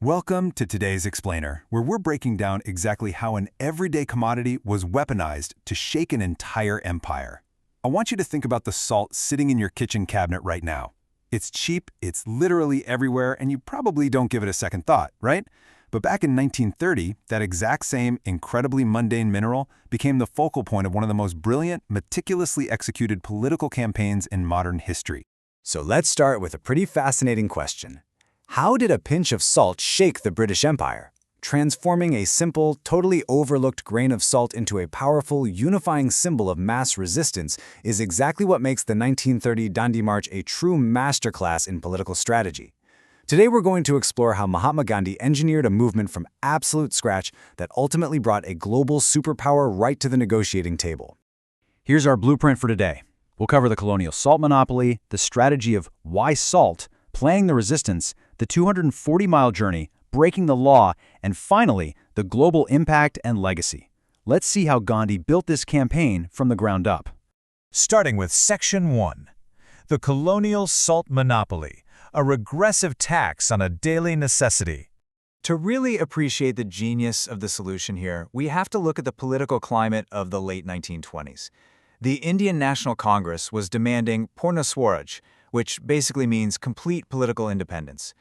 Welcome to today's Explainer, where we're breaking down exactly how an everyday commodity was weaponized to shake an entire empire. I want you to think about the salt sitting in your kitchen cabinet right now. It's cheap, it's literally everywhere, and you probably don't give it a second thought, right? But back in 1930, that exact same incredibly mundane mineral became the focal point of one of the most brilliant, meticulously executed political campaigns in modern history. So let's start with a pretty fascinating question. How did a pinch of salt shake the British Empire? Transforming a simple, totally overlooked grain of salt into a powerful, unifying symbol of mass resistance is exactly what makes the 1930 Dandi March a true masterclass in political strategy. Today we're going to explore how Mahatma Gandhi engineered a movement from absolute scratch that ultimately brought a global superpower right to the negotiating table. Here's our blueprint for today. We'll cover the colonial salt monopoly, the strategy of why salt, planning the resistance, the 240-mile journey, breaking the law, and finally, the global impact and legacy. Let's see how Gandhi built this campaign from the ground up. Starting with Section 1. The colonial salt monopoly, a regressive tax on a daily necessity. To really appreciate the genius of the solution here, we have to look at the political climate of the late 1920s. The Indian National Congress was demanding Purna Swaraj, which basically means complete political independence.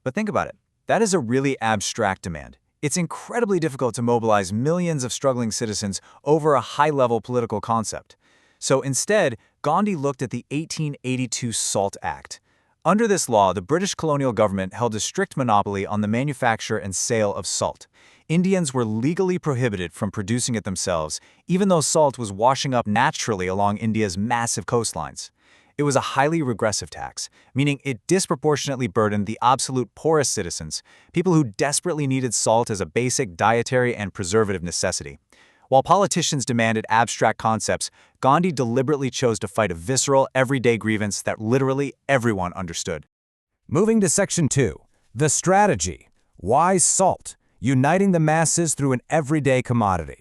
But think about it. That is a really abstract demand. It's incredibly difficult to mobilize millions of struggling citizens over a high-level political concept. So instead, Gandhi looked at the 1882 SALT Act. Under this law, the British colonial government held a strict monopoly on the manufacture and sale of salt. Indians were legally prohibited from producing it themselves, even though salt was washing up naturally along India's massive coastlines. It was a highly regressive tax, meaning it disproportionately burdened the absolute poorest citizens, people who desperately needed salt as a basic dietary and preservative necessity. While politicians demanded abstract concepts, Gandhi deliberately chose to fight a visceral, everyday grievance that literally everyone understood. Moving to Section 2. The strategy. Why salt? Uniting the masses through an everyday commodity.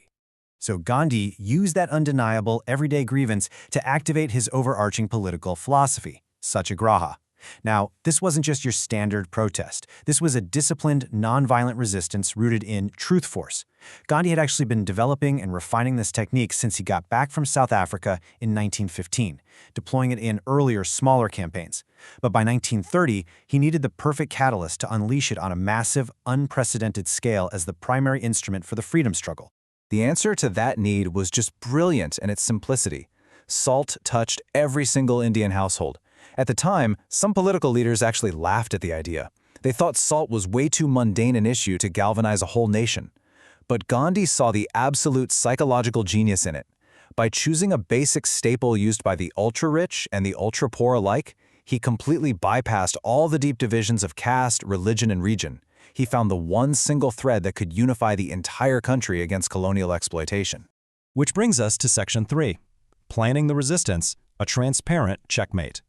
So Gandhi used that undeniable everyday grievance to activate his overarching political philosophy, satyagraha. Now, this wasn't just your standard protest. This was a disciplined, nonviolent resistance rooted in truth force. Gandhi had actually been developing and refining this technique since he got back from South Africa in 1915, deploying it in earlier, smaller campaigns. But by 1930, he needed the perfect catalyst to unleash it on a massive, unprecedented scale as the primary instrument for the freedom struggle. The answer to that need was just brilliant in its simplicity. Salt touched every single Indian household. At the time, some political leaders actually laughed at the idea. They thought salt was way too mundane an issue to galvanize a whole nation. But Gandhi saw the absolute psychological genius in it. By choosing a basic staple used by the ultra-rich and the ultra-poor alike, he completely bypassed all the deep divisions of caste, religion, and region. He found the one single thread that could unify the entire country against colonial exploitation. Which brings us to Section 3, Planning the Resistance, a Transparent Checkmate.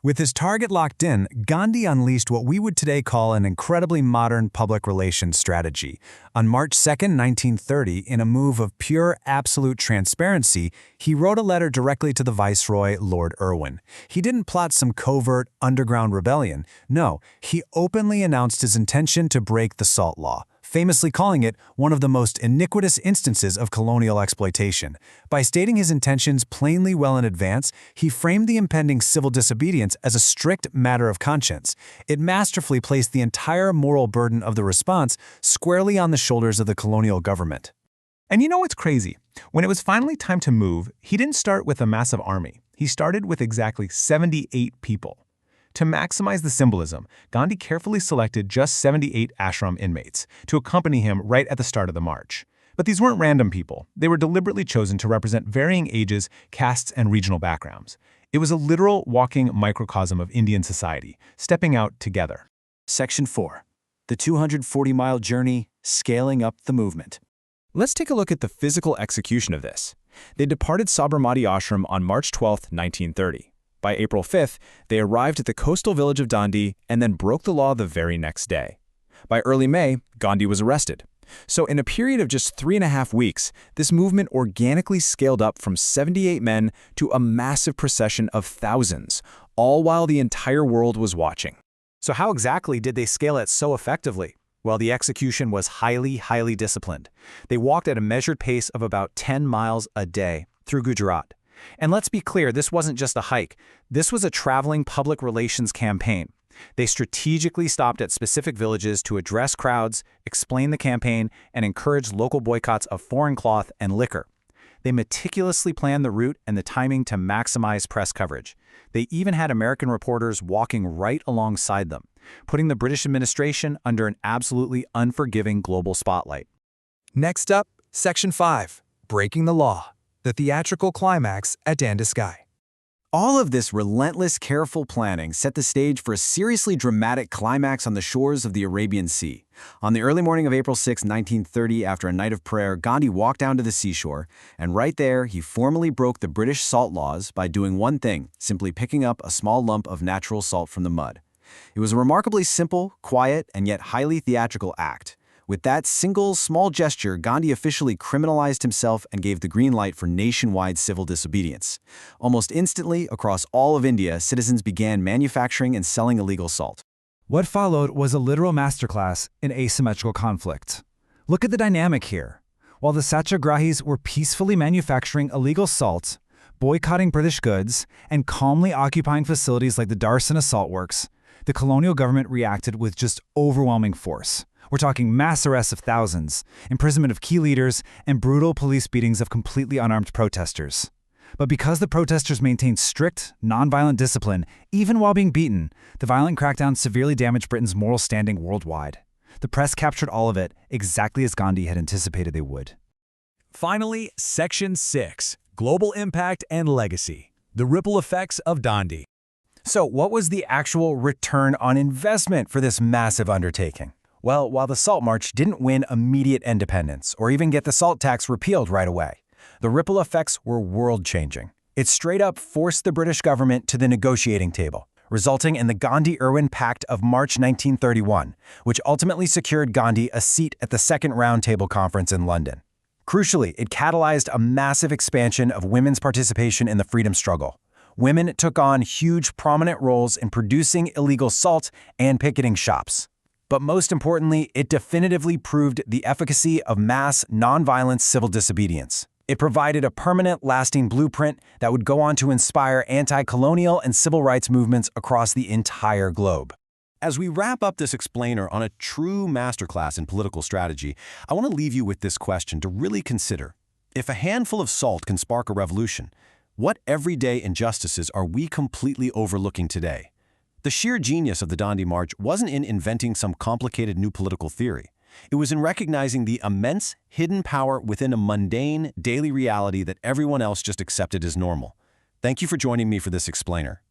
With his target locked in, Gandhi unleashed what we would today call an incredibly modern public relations strategy. On March 2, 1930, in a move of pure, absolute transparency, he wrote a letter directly to the Viceroy, Lord Irwin. He didn't plot some covert, underground rebellion. No, he openly announced his intention to break the salt law, famously calling it one of the most iniquitous instances of colonial exploitation. By stating his intentions plainly well in advance, he framed the impending civil disobedience as a strict matter of conscience. It masterfully placed the entire moral burden of the response squarely on the shoulders of the colonial government. And you know what's crazy? When it was finally time to move, he didn't start with a massive army. He started with exactly 78 people. To maximize the symbolism, Gandhi carefully selected just 78 ashram inmates to accompany him right at the start of the march. But these weren't random people. They were deliberately chosen to represent varying ages, castes, and regional backgrounds. It was a literal walking microcosm of Indian society, stepping out together. Section 4. The 240-mile journey, scaling up the movement. Let's take a look at the physical execution of this. They departed Sabarmati Ashram on March 12, 1930. By April 5th, they arrived at the coastal village of Dandi and then broke the law the very next day. By early May, Gandhi was arrested. So in a period of just 3.5 weeks, this movement organically scaled up from 78 men to a massive procession of thousands, all while the entire world was watching. So how exactly did they scale it so effectively? Well, the execution was highly disciplined. They walked at a measured pace of about 10 miles a day through Gujarat. And let's be clear, this wasn't just a hike. This was a traveling public relations campaign. They strategically stopped at specific villages to address crowds, explain the campaign, and encourage local boycotts of foreign cloth and liquor. They meticulously planned the route and the timing to maximize press coverage. They even had American reporters walking right alongside them, putting the British administration under an absolutely unforgiving global spotlight. Next up, Section 5, Breaking the Law, the theatrical climax at Dandi Sky. All of this relentless, careful planning set the stage for a seriously dramatic climax on the shores of the Arabian Sea. On the early morning of April 6, 1930, after a night of prayer, Gandhi walked down to the seashore, and right there, he formally broke the British salt laws by doing one thing, simply picking up a small lump of natural salt from the mud. It was a remarkably simple, quiet, and yet highly theatrical act. With that single, small gesture, Gandhi officially criminalized himself and gave the green light for nationwide civil disobedience. Almost instantly, across all of India, citizens began manufacturing and selling illegal salt. What followed was a literal masterclass in asymmetrical conflict. Look at the dynamic here. While the satyagrahis were peacefully manufacturing illegal salt, boycotting British goods, and calmly occupying facilities like the Darsana Salt Works, the colonial government reacted with just overwhelming force. We're talking mass arrests of thousands, imprisonment of key leaders, and brutal police beatings of completely unarmed protesters. But because the protesters maintained strict, nonviolent discipline, even while being beaten, the violent crackdown severely damaged Britain's moral standing worldwide. The press captured all of it, exactly as Gandhi had anticipated they would. Finally, Section 6, Global Impact and Legacy, the ripple effects of Dandi. So what was the actual return on investment for this massive undertaking? Well, while the Salt March didn't win immediate independence or even get the salt tax repealed right away, the ripple effects were world-changing. It straight up forced the British government to the negotiating table, resulting in the Gandhi-Irwin Pact of March 1931, which ultimately secured Gandhi a seat at the Second Round Table Conference in London. Crucially, it catalyzed a massive expansion of women's participation in the freedom struggle. Women took on huge prominent roles in producing illegal salt and picketing shops. But most importantly, it definitively proved the efficacy of mass, nonviolent civil disobedience. It provided a permanent, lasting blueprint that would go on to inspire anti-colonial and civil rights movements across the entire globe. As we wrap up this explainer on a true masterclass in political strategy, I want to leave you with this question to really consider. If a handful of salt can spark a revolution, what everyday injustices are we completely overlooking today? The sheer genius of the Dandi March wasn't in inventing some complicated new political theory. It was in recognizing the immense, hidden power within a mundane, daily reality that everyone else just accepted as normal. Thank you for joining me for this explainer.